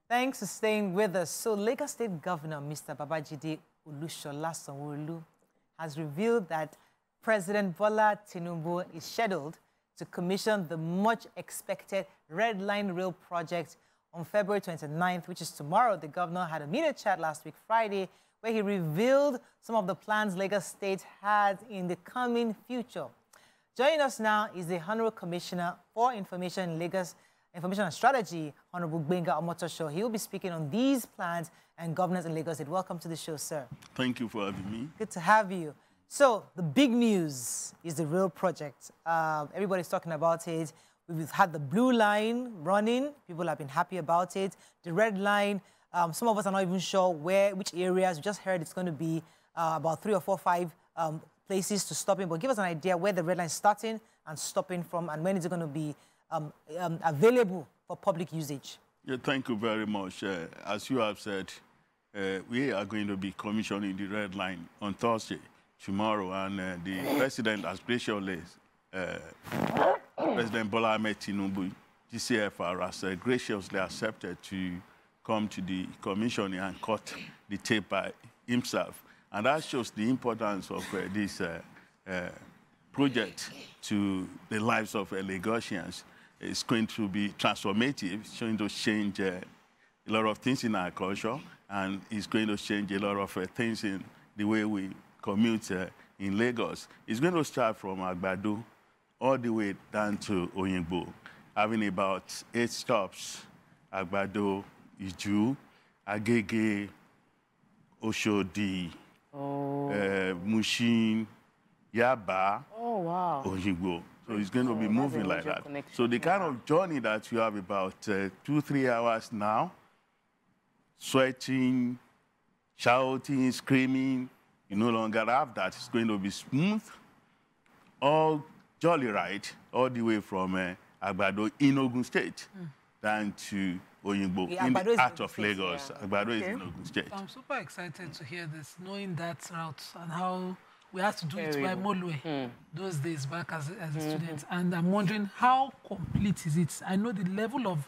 Thanks for staying with us. So, Lagos State Governor Mr. Babajide Olusola Sanwo-Olu has revealed that President Bola Tinubu is scheduled to commission the much-expected Red Line Rail project on February 29th, which is tomorrow. The governor had a media chat last week, Friday, where he revealed some of the plans Lagos State had in the coming future. Joining us now is the Honorable Commissioner for Information in Lagos, Information and Strategy, Honorable Gbenga Omotoso. He will be speaking on these plans and governance in Lagos State. Welcome to the show, sir. Thank you for having me. Good to have you. So, the big news is the rail project. Everybody's talking about it. We've had the blue line running. People have been happy about it. The red line, some of us are not even sure which areas. We just heard it's going to be about 3 or 4, 5 places to stop in. But give us an idea where the red line is starting and stopping from, and when is it going to be available for public usage? Yeah, thank you very much. As you have said, we are going to be commissioning the red line on Thursday, tomorrow, and the president has graciously, President Bola Ahmed Tinubu, GCFR, has graciously accepted to come to the commissioning and cut the tape by himself. And that shows the importance of this project to the lives of Lagosians. It's going to be transformative. It's going to change a lot of things in our culture, and it's going to change a lot of things in the way we commute in Lagos. It's going to start from Agbado all the way down to Oyingbo, having about 8 stops: Agbado, Iju, Agege, Oshodi, Mushin, Yaba, Oyingbo. So it's going to be moving like that. So the kind of journey that you have about 2-3 hours now, sweating, shouting, screaming, you no longer have that. It's going to be smooth, all jolly ride, all the way from Agbado in Ogun State down to Oyingbo, in the heart of Lagos. Yeah. Agbado is in Ogun State. I'm super excited to hear this, knowing that route and how we had to do it by Molwe those days back as a student. And I'm wondering, how complete is it? I know the level of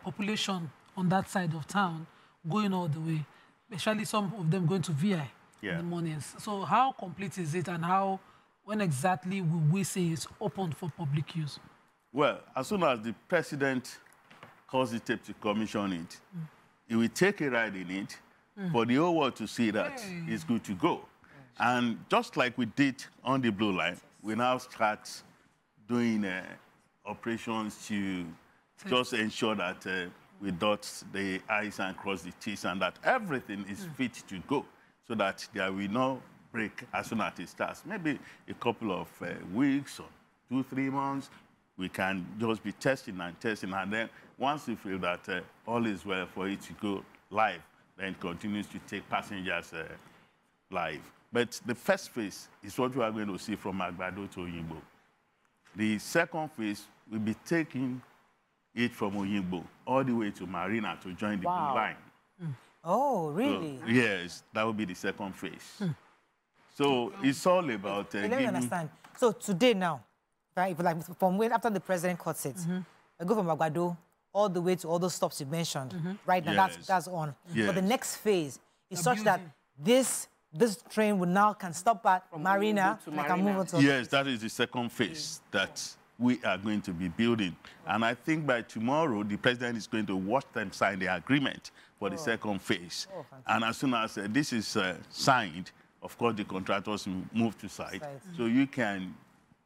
population on that side of town going all the way, especially some of them going to VI in the mornings. So how complete is it, and when exactly will we say it's open for public use? Well, as soon as the president calls the tape to commission it, he will take a ride in it for the whole world to see that it's good to go. And just like we did on the blue line, we now start doing operations to just ensure that we dot the I's and cross the T's, and that everything is fit to go, so that there will no break as soon as it starts. Maybe a couple of weeks or 2-3 months, we can just be testing, and then once we feel that all is well for it to go live, then it continues to take passengers live. But the first phase is what we are going to see from Agbado to Oyingbo. The second phase will be taking it from Oyingbo all the way to Marina to join the blue line. Oh, really? So, yes, that will be the second phase. So it's all about... let me understand. So today now, right, like from after the president cuts it, I go from Agbado all the way to all those stops you mentioned. Right now, that's on. But the next phase is such that this train can stop at Marina and can move on to... Yes, that is the second phase that we are going to be building. And I think by tomorrow, the president is going to watch them sign the agreement for the second phase. And as soon as this is signed, of course, the contractors move to site. So you can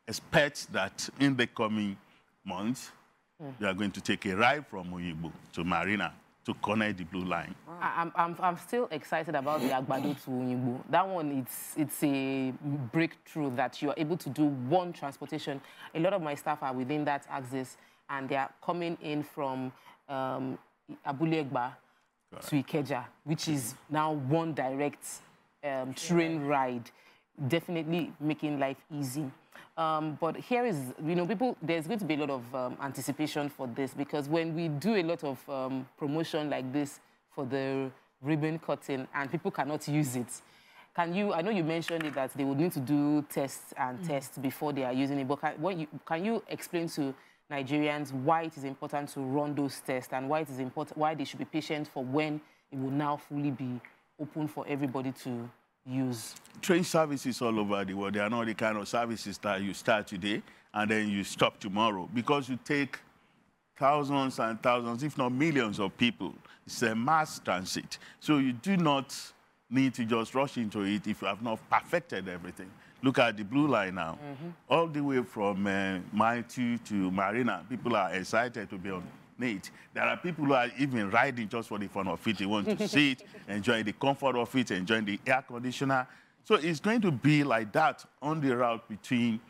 expect that in the coming months, you are going to take a ride from Oyingbo to Marina to connect the blue line. I'm still excited about the Agbado to Oyingbo. That one, it's a breakthrough that you are able to do one transportation. A lot of my staff are within that axis, and they are coming in from Abulegba to Ikeja, which is now one direct train ride, definitely making life easy. But here is, there's going to be a lot of anticipation for this, because when we do a lot of promotion like this for the ribbon cutting and people cannot use it, I know you mentioned it, that they would need to do tests and tests before they are using it, but can you explain to Nigerians why it is important to run those tests and why it is important, why they should be patient for when it will now fully be open for everybody to use. Train services all over the world, they are not the kind of services that you start today and then you stop tomorrow, because you take thousands and thousands, if not millions of people. It's a mass transit. So you do not need to just rush into it if you have not perfected everything. Look at the Blue Line now. All the way from Mile 2 to Marina, people are excited to be on it. There are people who are even riding just for the fun of it. They want to see it, enjoy the comfort of it, enjoy the air conditioner. So it's going to be like that on the route between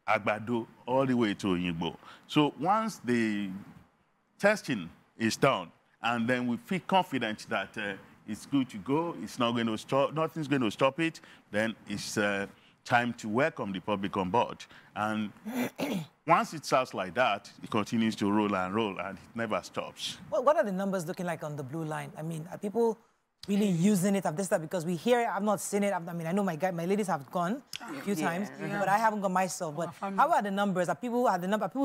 Agbado all the way to Oyingbo. So once the testing is done, and then we feel confident that it's good to go, it's not going to stop, nothing's going to stop it, then it's time to welcome the public on board. And once it starts like that, it continues to roll, and it never stops. Well, what are the numbers looking like on the Blue Line? I mean, are people really using it? I've just that because we hear it, I've not seen it. I mean, I know my ladies have gone a few times, but I haven't gone myself. But how are the numbers? Are people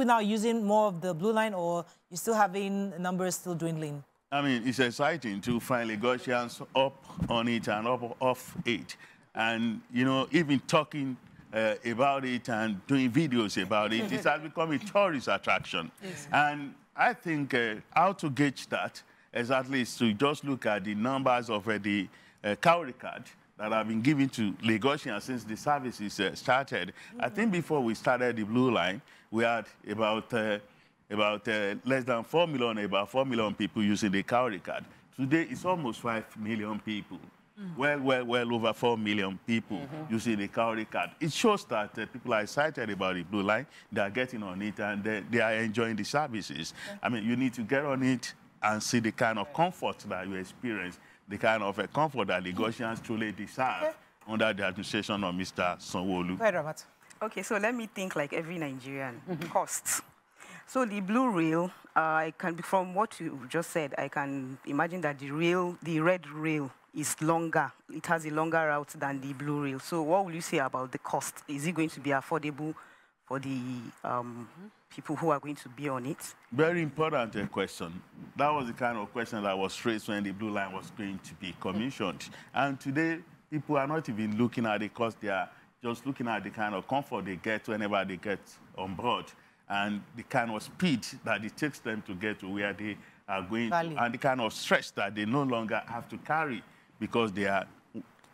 now using more of the Blue Line, or you still having numbers still dwindling? I mean, it's exciting to find Lagosians up on it and up off it. And, you know, even talking about it and doing videos about it, it has become a tourist attraction. Yes. And I think how to gauge that exactly is to just look at the numbers of the cowrie card that have been given to Lagosians since the services started. I think before we started the Blue Line, we had about less than 4 million, about 4 million people using the cowrie card. Today, it's almost 5 million people. Well over 4 million people using the cowrie card. It shows that people are excited about the Blue Line, they are getting on it, and they are enjoying the services. I mean, you need to get on it and see the kind of comfort that you experience, the kind of comfort that Lagosians truly deserve under the administration of Mr. Sanwo-Olu. Right, Robert. Okay, so let me think like every Nigerian. Costs. So the blue rail, from what you just said, I can imagine that the red rail is longer. It has a longer route than the blue rail. So what will you say about the cost? Is it going to be affordable for the people who are going to be on it? Very important question. That was the kind of question that was raised when the Blue Line was going to be commissioned. And today, people are not even looking at the cost. They are just looking at the kind of comfort they get whenever they get on board, and the kind of speed that it takes them to get to where they are going to, and the kind of stress that they no longer have to carry because they are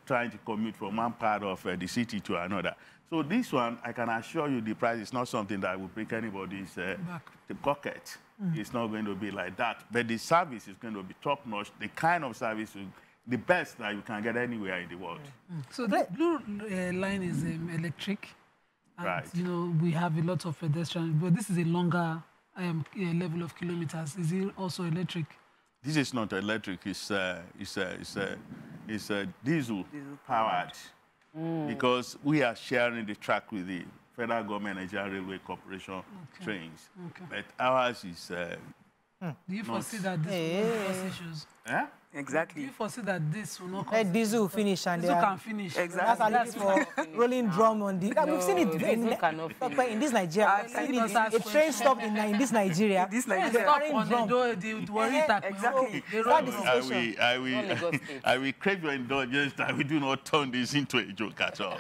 trying to commute from one part of the city to another. So this one, I can assure you the price is not something that will break anybody's pocket. It's not going to be like that. But the service is going to be top-notch, the kind of service, the best that you can get anywhere in the world. So the Blue Line is electric. And, right. You know, we have a lot of pedestrians, but this is a longer level of kilometers. Is it also electric? This is not electric. It's diesel powered, because we are sharing the track with the federal government Nigerian Railway Corporation trains. But ours is. Do you foresee that this will cause issues? Exactly. Do you foresee that this will not cause diesel finish and diesel can finish? Exactly. That's for rolling drum on the. We've seen it in this Nigeria. A train stop in this Nigeria. Exactly. I will crave your indulgence that we do not turn this into a joke at all.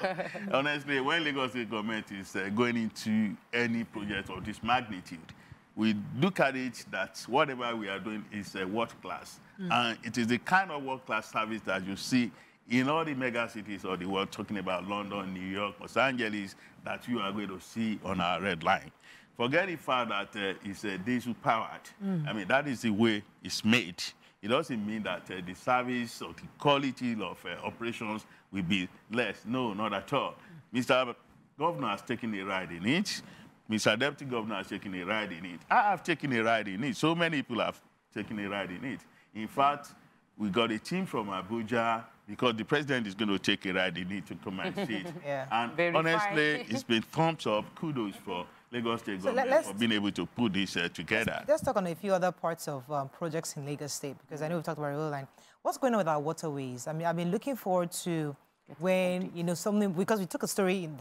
Honestly, when Lagos State government is going into any project of this magnitude, we look at it that whatever we are doing is world class. And it is the kind of world class service that you see in all the mega cities of the world, talking about London, New York, Los Angeles, that you are going to see on our red line. Forget the fact that it's diesel powered. I mean, that is the way it's made. It doesn't mean that the service or the quality of operations will be less. No, not at all. Mr. Governor has taken a ride in it. Mr. Deputy Governor has taken a ride in it. I have taken a ride in it. So many people have taken a ride in it. In fact, we got a team from Abuja, because the president is going to take a ride in it to come and see it. And honestly, it's been thumbs up. Kudos for Lagos State government for being able to put this together. Let's talk on a few other parts of projects in Lagos State, because I know we've talked about rail line. What's going on with our waterways? I mean, I've been looking forward to when, you know, something, because we took a story in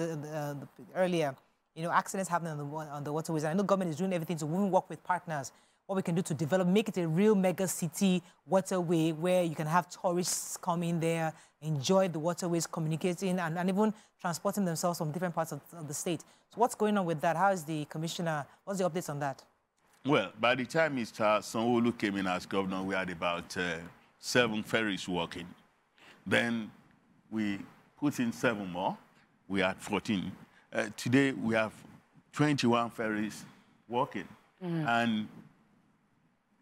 earlier you know, accidents happening on the waterways. And I know government is doing everything to work with partners. What we can do to develop, make it a real mega city waterway where you can have tourists come in there, enjoy the waterways, communicating, and even transporting themselves from different parts of the state. So what's going on with that? How is the commissioner, what's the updates on that? Well, by the time Mr. Sanwo-Olu came in as governor, we had about 7 ferries working. Then we put in 7 more. We had 14. Today, we have 21 ferries working. And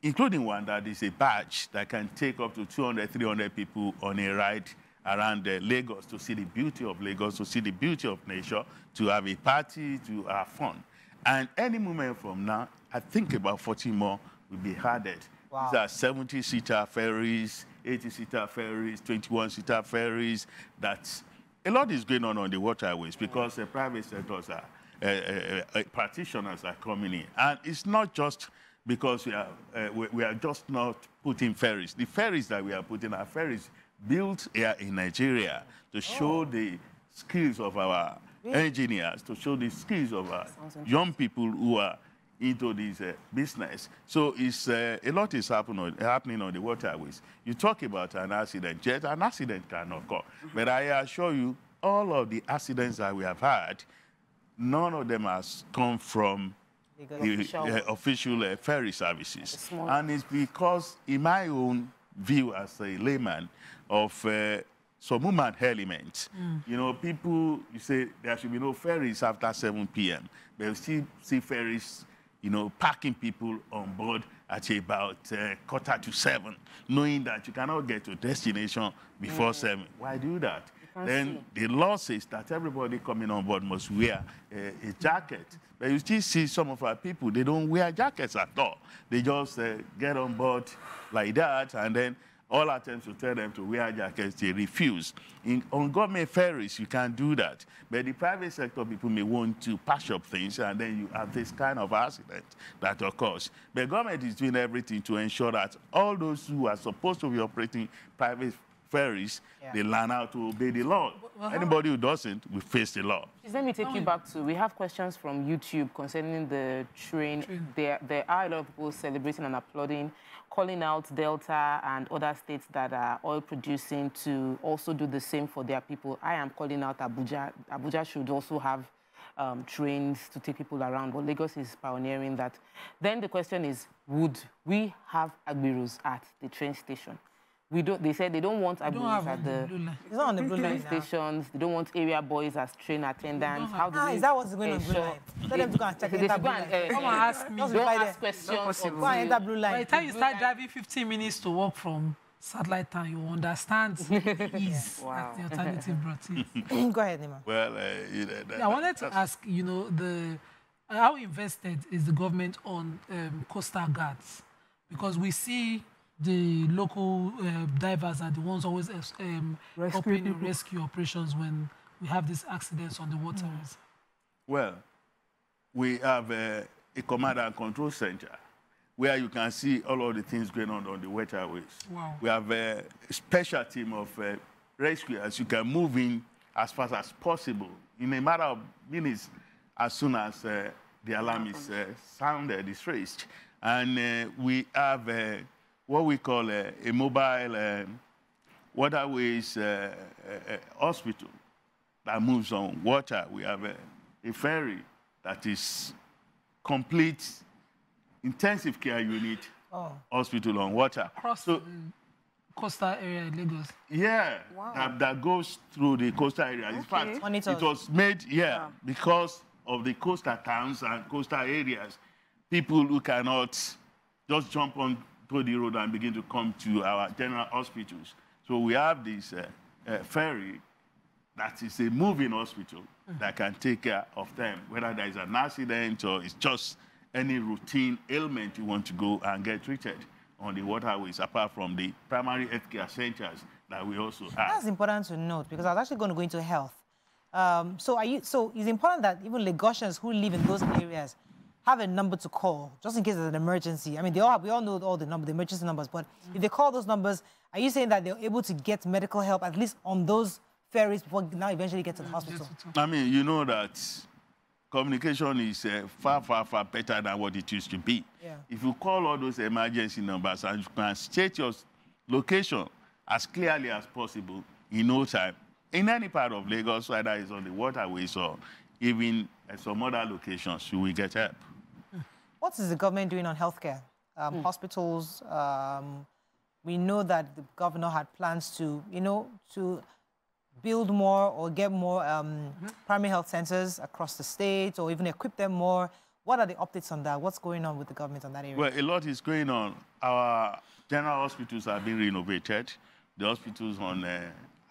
including one that is a barge that can take up to 200, 300 people on a ride around Lagos to see the beauty of Lagos, to see the beauty of nature, to have a party, to have fun. And any moment from now, I think about 40 more will be added. Wow. These are 70-seater ferries, 80-seater ferries, 21-seater ferries. That's a lot is going on the waterways because the private sectors are, practitioners are coming in. And it's not just because we are just not putting ferries. The ferries that we are putting are ferries built here in Nigeria to show the skills of our engineers, to show the skills of our young people who are into this business. So it's, a lot is happening on the waterways. You talk about an accident, yet an accident can occur. But I assure you, all of the accidents that we have had, none of them has come from the official ferry services. And it's because, in my own view as a layman, of some human elements. You know, people, you say there should be no ferries after 7 p.m. But you still see ferries, you know, packing people on board at about 6:45, knowing that you cannot get to destination before 7. Why do that? Then the law says that everybody coming on board must wear a jacket. But you still see some of our people, they don't wear jackets at all. They just get on board like that, and then all attempts to tell them to wear jackets, they refuse. On government ferries, you can't do that. But the private sector people may want to patch up things, and then you have this kind of accident that occurs. But government is doing everything to ensure that all those who are supposed to be operating private ferries, they learn how to obey the law. Well, anybody who doesn't will face the law. Let me take you back to, we have questions from YouTube concerning the train. There are a lot of people celebrating and applauding, calling out Delta and other states that are oil producing to also do the same for their people. I am calling out Abuja. Abuja should also have trains to take people around, but Lagos is pioneering that. Then the question is, would we have Agbiros at the train station? We don't. They said they don't want Agbiros at the train stations. They don't want area boys as train attendants. How do is that what's going on Blue Line? Tell them to go and check it. Come and ask me. Don't ask questions. Go and enter Blue Line. By the time you start driving 15 minutes to walk from Satellite Town, you understand the ease that the alternative brought in. Go ahead, Nima. Well, I wanted to ask, you know, how invested is the government on coastal guards? Because we see the local divers are the ones always operating rescue operations when we have these accidents on the waterways. Well, we have a command and control center where you can see all of the things going on the waterways. Wow. We have a special team of rescuers. You can move in as fast as possible in a matter of minutes as soon as the alarm is sounded, is raised. And we have what we call a mobile waterways hospital that moves on water. We have a ferry that is complete intensive care unit hospital on water. Across the coastal area in Lagos? Yeah, that goes through the coastal area. In fact, it was made, because of the coastal towns and coastal areas. People who cannot just jump on to the road and begin to come to our general hospitals. So we have this ferry that is a moving hospital that can take care of them, whether there is an accident or it's just any routine ailment you want to go and get treated on the waterways, apart from the primary health care centers that we also have. That's important to note, because I was actually going to go into health. So it's important that even Lagosians who live in those areas have a number to call, just in case there's an emergency. I mean, we all know all the emergency numbers, but if they call those numbers, are you saying that they're able to get medical help, at least on those ferries, before now eventually get to the hospital? I mean, you know that communication is far, far, far better than what it used to be. Yeah. If you call all those emergency numbers and you can state your location as clearly as possible in no time, in any part of Lagos, whether it's on the waterways or even at some other locations, you will get help. What is the government doing on healthcare? Hospitals, we know that the governor had plans to, to build more or get more primary health centers across the state or even equip them more. What are the updates on that? What's going on with the government on that area? Well, a lot is going on. Our general hospitals have been renovated. The hospitals on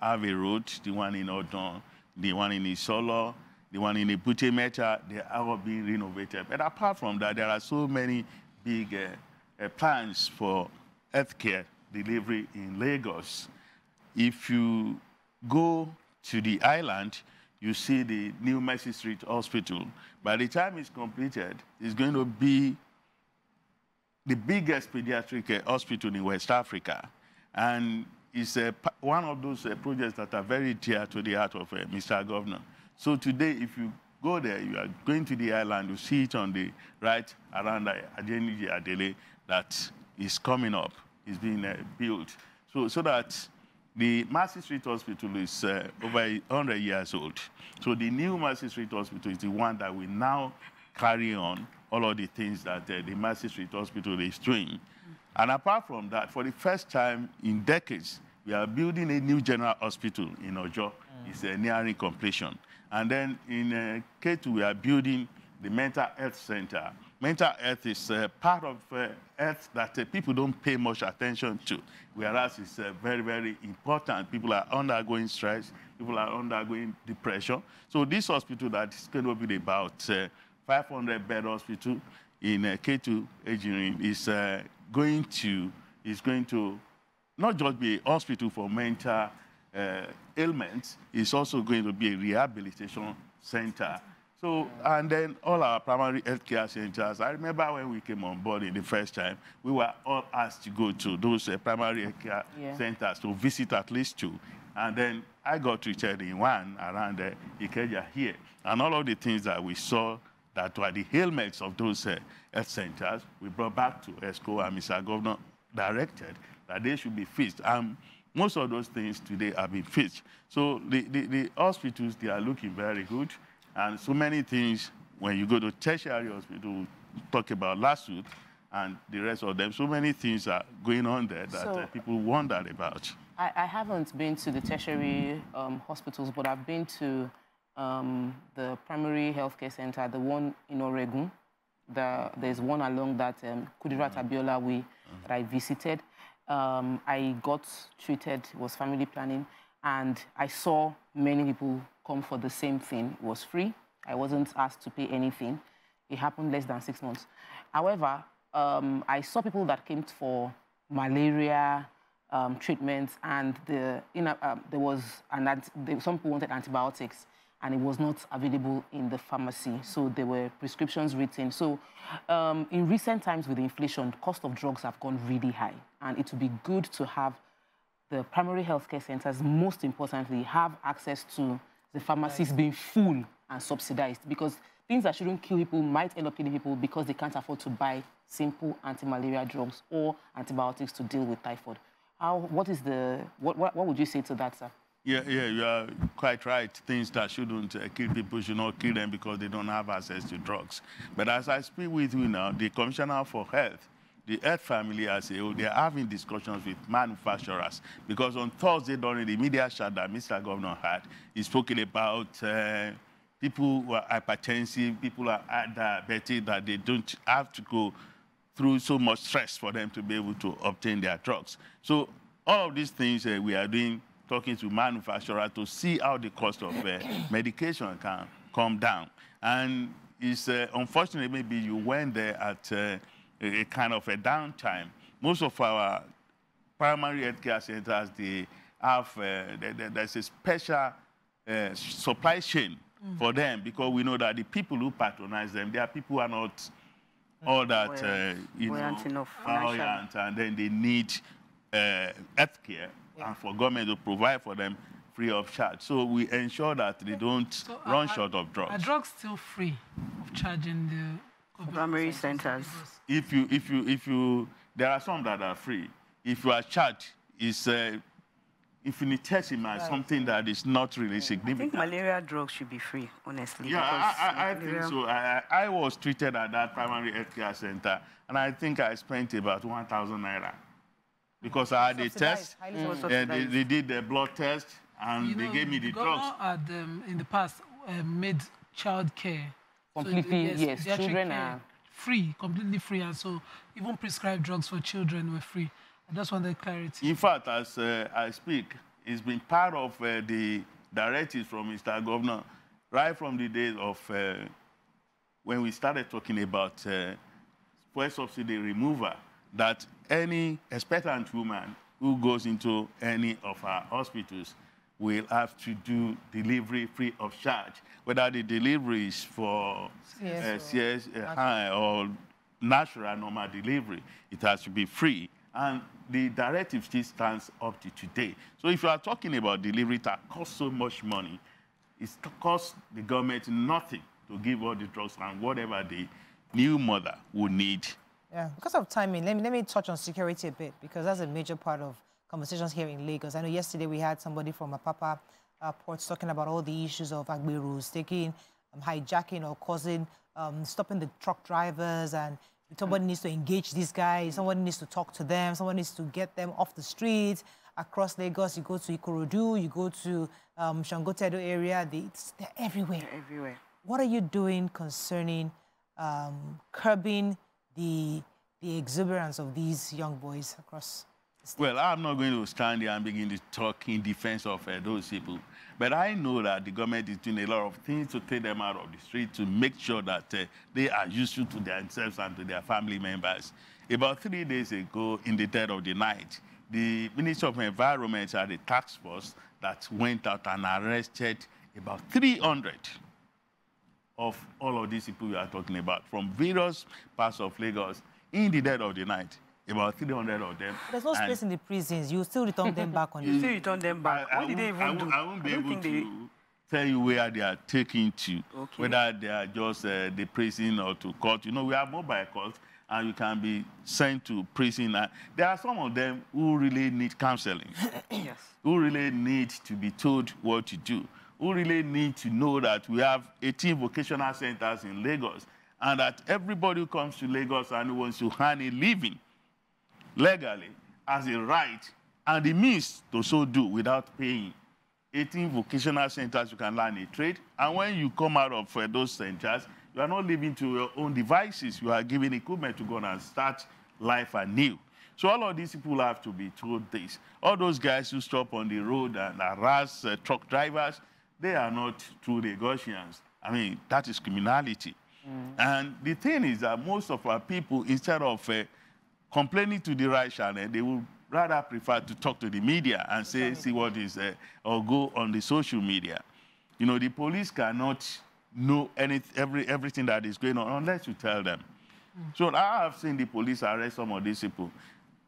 Ave Road, the one in Odon, the one in Isolo, the one in Ebute Meta, they are all being renovated. But apart from that, there are so many big plans for healthcare delivery in Lagos. If you go to the island, you see the new Mercy Street Hospital. By the time it's completed, it's going to be the biggest pediatric hospital in West Africa. And it's one of those projects that are very dear to the heart of Mr. Governor. So today, if you go there, you are going to the island, you see it on the right around Agege Adele that is coming up, is being built. So that the Mercy Street Hospital is over 100 years old. So the new Mercy Street Hospital is the one that will now carry on all of the things that the Mercy Street Hospital is doing. And apart from that, for the first time in decades, we are building a new general hospital in Ojo. It's nearing completion. And then in K2, we are building the mental health center. Mental health is part of health that people don't pay much attention to, whereas it's very, very important. People are undergoing stress. People are undergoing depression. So this hospital that is going to be about 500-bed hospital in K2 engineering is going to not just be a hospital for mental ailments, it's also going to be a rehabilitation center. So, and then all our primary healthcare centers, I remember when we came on board in the first time, we were all asked to go to those primary healthcare centers to visit at least 2. And then I got treated in one around Ikeja here. And all of the things that we saw that were the ailments of those health centers, we brought back to ESCO, and Mr. Governor directed that they should be fixed. Most of those things today have been fixed. So the hospitals, they are looking very good. And so many things, when you go to tertiary hospital, we talk about lawsuit and the rest of them, so many things are going on there that people wonder about. I haven't been to the tertiary hospitals, but I've been to the primary healthcare center, the one in Ogun. There's one along that Kudirat Abiola way that I visited. I got treated, it was family planning, and I saw many people come for the same thing. It was free. I wasn't asked to pay anything. It happened less than 6 months. However, I saw people that came for malaria treatments, and some people wanted antibiotics, and it was not available in the pharmacy. So there were prescriptions written. So in recent times with inflation, the cost of drugs have gone really high. And it would be good to have the primary healthcare centers, most importantly, have access to the pharmacies being full and subsidized, because things that shouldn't kill people might end up killing people because they can't afford to buy simple anti-malaria drugs or antibiotics to deal with typhoid. What would you say to that, sir? Yeah, you are quite right. Things that shouldn't kill people should not kill them because they don't have access to drugs. But as I speak with you now, the Commissioner for Health, the Health family as a whole, they are having discussions with manufacturers, because on Thursday during the media chat that Mr. Governor had, he spoke about people who are hypertensive, people who are diabetic, that they don't have to go through so much stress for them to be able to obtain their drugs. So all of these things we are doing, talking to manufacturers to see how the cost of medication can come down. And it's unfortunate maybe you went there at a kind of a downtime. Most of our primary healthcare centers, they have, there's a special supply chain for them, because we know that the people who patronize them, they are people who are not all that, buoyant, and then they need healthcare, and for government to provide for them free of charge. So we ensure that they don't run short of drugs. Are drugs still free of charge in the primary centers? If you, there are some that are free. If you are charged, it's infinitesimal, something that is not really significant. I think malaria drugs should be free, honestly. Yeah, I think so. I was treated at that primary healthcare center, and I think I spent about 1,000 naira. Because I had a test, and they did the blood test, and they gave me the drugs. Had, in the past, made child care completely, so, yes, children are free, completely free, and so even prescribed drugs for children were free. I just wanted clarity. In fact, as I speak, it's been part of the directives from Mr. Governor right from the days of when we started talking about fuel subsidy removal, that any expectant woman who goes into any of our hospitals will have to do delivery free of charge, whether the delivery is for CS or natural normal delivery, it has to be free. And the directive still stands up to today. So if you are talking about delivery that costs so much money, it costs the government nothing to give all the drugs and whatever the new mother would need. Yeah, because of timing, let me touch on security a bit, because that's a major part of conversations here in Lagos. I know yesterday we had somebody from Apapa ports talking about all the issues of Agbado taking, hijacking or causing, stopping the truck drivers, and somebody needs to engage these guys, someone needs to talk to them, someone needs to get them off the streets. Across Lagos, you go to Ikorodu, you go to Shangotedo area, they're everywhere. They're everywhere. What are you doing concerning curbing the exuberance of these young boys across the state? Well, I'm not going to stand here and begin to talk in defense of those people. But I know that the government is doing a lot of things to take them out of the street, to make sure that they are useful to themselves and to their family members. About 3 days ago, in the dead of the night, the Minister of Environment had a task force that went out and arrested about 300 of all of these people we are talking about from various parts of Lagos in the dead of the night. About 300 of them. There's no space in the prisons. You still return them back on you still return them back. What did they even do? I won't be able to tell you where they are taken to, whether they are just the prison or to court. You know, we have mobile courts, and you can be sent to prison. There are some of them who really need counseling, yes, who really need to be told what to do, who really need to know that we have 18 vocational centers in Lagos, and that everybody who comes to Lagos and who wants to earn a living legally has a right and the means to so do without paying. 18 vocational centers, you can learn a trade. And when you come out of those centers, you are not living to your own devices. You are given equipment to go and start life anew. So all of these people have to be told this. All those guys who stop on the road and harass truck drivers, they are not true Lagosians. I mean, that is criminality. And the thing is that most of our people, instead of complaining to the right channel, they would rather prefer to talk to the media and say, see what is, or go on the social media. You know, the police cannot know everything that is going on unless you tell them. So I have seen the police arrest some of these people.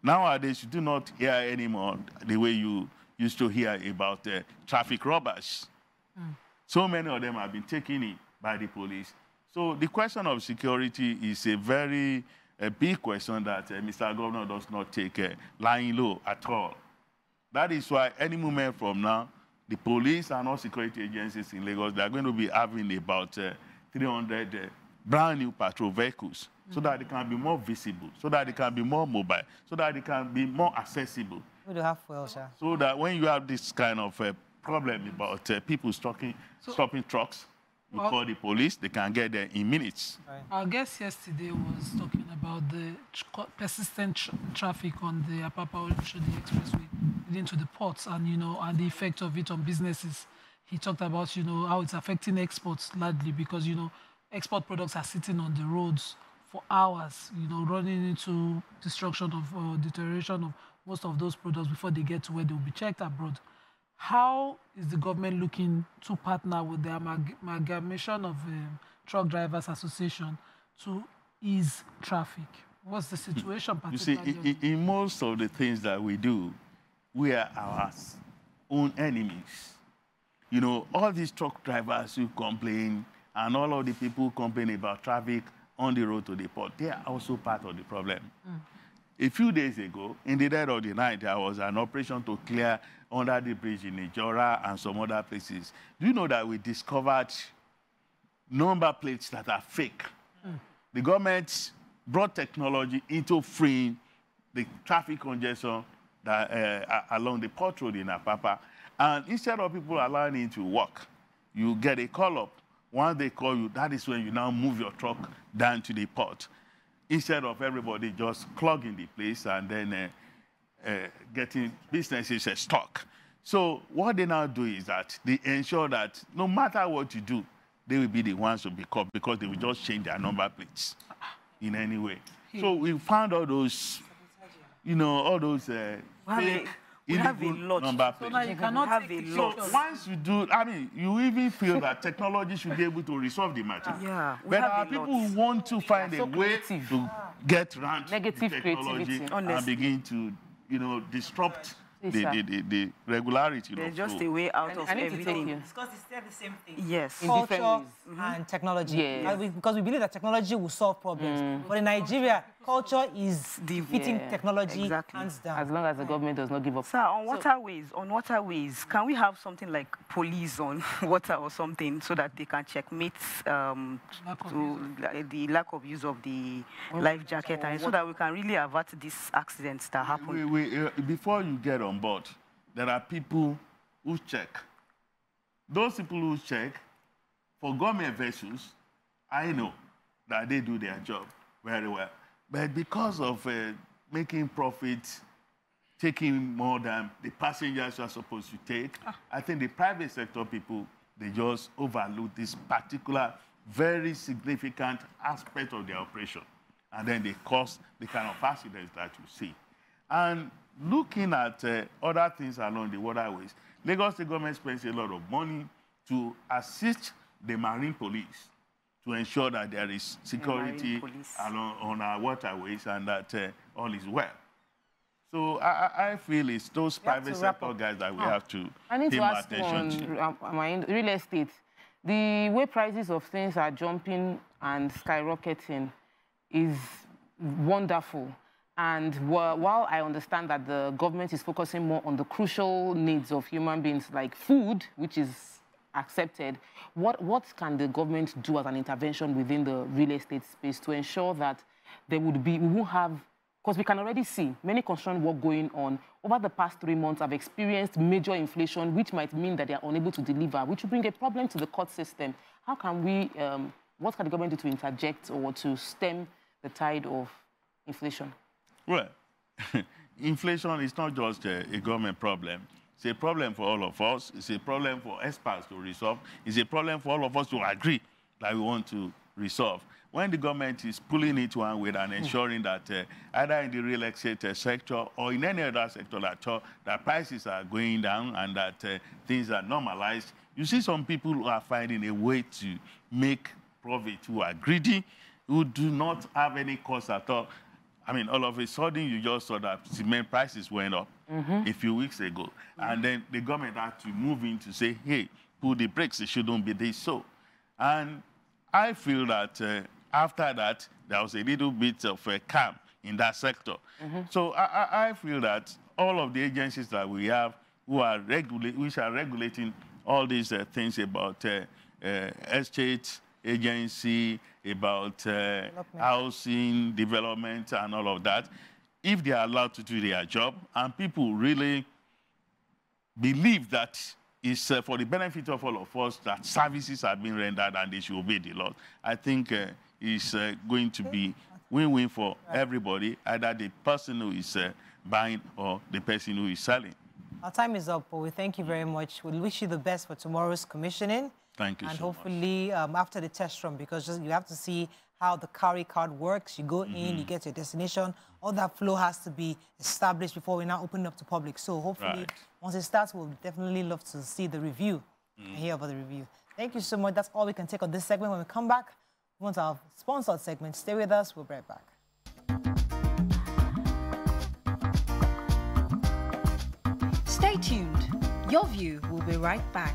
Nowadays, you do not hear anymore the way you used to hear about traffic robbers. So many of them have been taken in by the police. So the question of security is a very big question that Mr. Governor does not take lying low at all. That is why any moment from now, the police and all security agencies in Lagos, they are going to be having about 300 brand new patrol vehicles so that they can be more visible, so that they can be more mobile, so that they can be more accessible. We do have fuel, sir. So that when you have this kind of problem about people stopping trucks, you call the police, they can get there in minutes. Right. Our guest yesterday was talking about the persistent traffic on the Apapa-Oshodi Expressway leading to the ports and, you know, and the effect of it on businesses. He talked about, you know, how it's affecting exports largely because, you know, export products are sitting on the roads for hours, you know, running into destruction of deterioration of most of those products before they get to where they'll be checked abroad. How is the government looking to partner with the amalgamation of Truck Drivers Association to ease traffic? What's the situation? You see, in most of the things that we do, we are our own enemies. You know, all these truck drivers who complain and all of the people who complain about traffic on the road to the port, they are also part of the problem. A few days ago, in the dead of the night, there was an operation to clear under the bridge in Ikeja and some other places. Do you know that we discovered number plates that are fake? The government brought technology into freeing the traffic congestion that, along the port road in Apapa. And instead of people allowing it to walk, you get a call-up. Once they call you, that is when you now move your truck down to the port, instead of everybody just clogging the place and then getting businesses stuck. So what they now do is that they ensure that no matter what you do, they will be the ones to be caught because they will just change their number plates in any way. So we found all those, you know, all those fake, we have a lot. number So plates. now you cannot have take a pictures. lot. So once you do, I mean, you even feel that technology should be able to resolve the matter. Yeah, we But there have are a people lot. who want to find so a way creative. to get around Negative the technology creativity. and Honestly. begin to, you know, disrupt Yes, the regularity There's of just flow. a way out of I need to take everything. you. Because it's still the same thing. Yes. In different Culture ways. and technology. Yes. Because we believe that technology will solve problems. But in Nigeria, culture is defeating technology exactly. hands down. As long as the government does not give up. Sir, on waterways, can we have something like police on water or something so that they can checkmate the lack of use of the life jacket and so that we can really avert these accidents that happen? Before you get on board, there are people who check. Those people who check, for government vessels, I know that they do their job very well. But because of making profits, taking more than the passengers are supposed to take, I think the private sector people, they just overlook this particular, very significant aspect of their operation. And then they cause the kind of accidents that you see. And looking at other things along the waterways, Lagos State government spends a lot of money to assist the marine police to ensure that there is security on our waterways and that all is well. So I feel it's those private sector guys that we have to pay more attention to. My real estate, the way prices of things are jumping and skyrocketing is wonderful. And while I understand that the government is focusing more on the crucial needs of human beings like food, which is accepted, what can the government do as an intervention within the real estate space to ensure that there would be, we won't have, because we can already see many construction work going on. Over the past 3 months, I've experienced major inflation, which might mean that they are unable to deliver, which will bring a problem to the court system. How can we, what can the government do to interject or to stem the tide of inflation? Well, inflation is not just a government problem. It's a problem for all of us. It's a problem for experts to resolve. It's a problem for all of us to agree that we want to resolve. When the government is pulling it one way and ensuring that either in the real estate sector or in any other sector that prices are going down and that things are normalized, you see some people who are finding a way to make profit, who are greedy, who do not have any cost at all. I mean, all of a sudden, you just saw that cement prices went up a few weeks ago. And then the government had to move in to say, hey, pull the brakes, it shouldn't be this so. And I feel that after that, there was a little bit of a calm in that sector. So I feel that all of the agencies that we have which are regulating all these things about estate agency, about housing, development, and all of that, if they are allowed to do their job, and people really believe that it's for the benefit of all of us that services are being rendered and they should obey the law, I think it's going to be win-win for everybody, either the person who is buying or the person who is selling. Our time is up, but we thank you very much. We wish you the best for tomorrow's commissioning. Thank you and so much. hopefully after the test run, because you have to see how the carry card works. You go in, you get to your destination. All that flow has to be established before we now open up to public. So hopefully, once it starts, we'll definitely love to see the review and hear about the review. Thank you so much. That's all we can take on this segment. When we come back, we want our sponsored segment. Stay with us. We'll be right back. Stay tuned. Your View will be right back.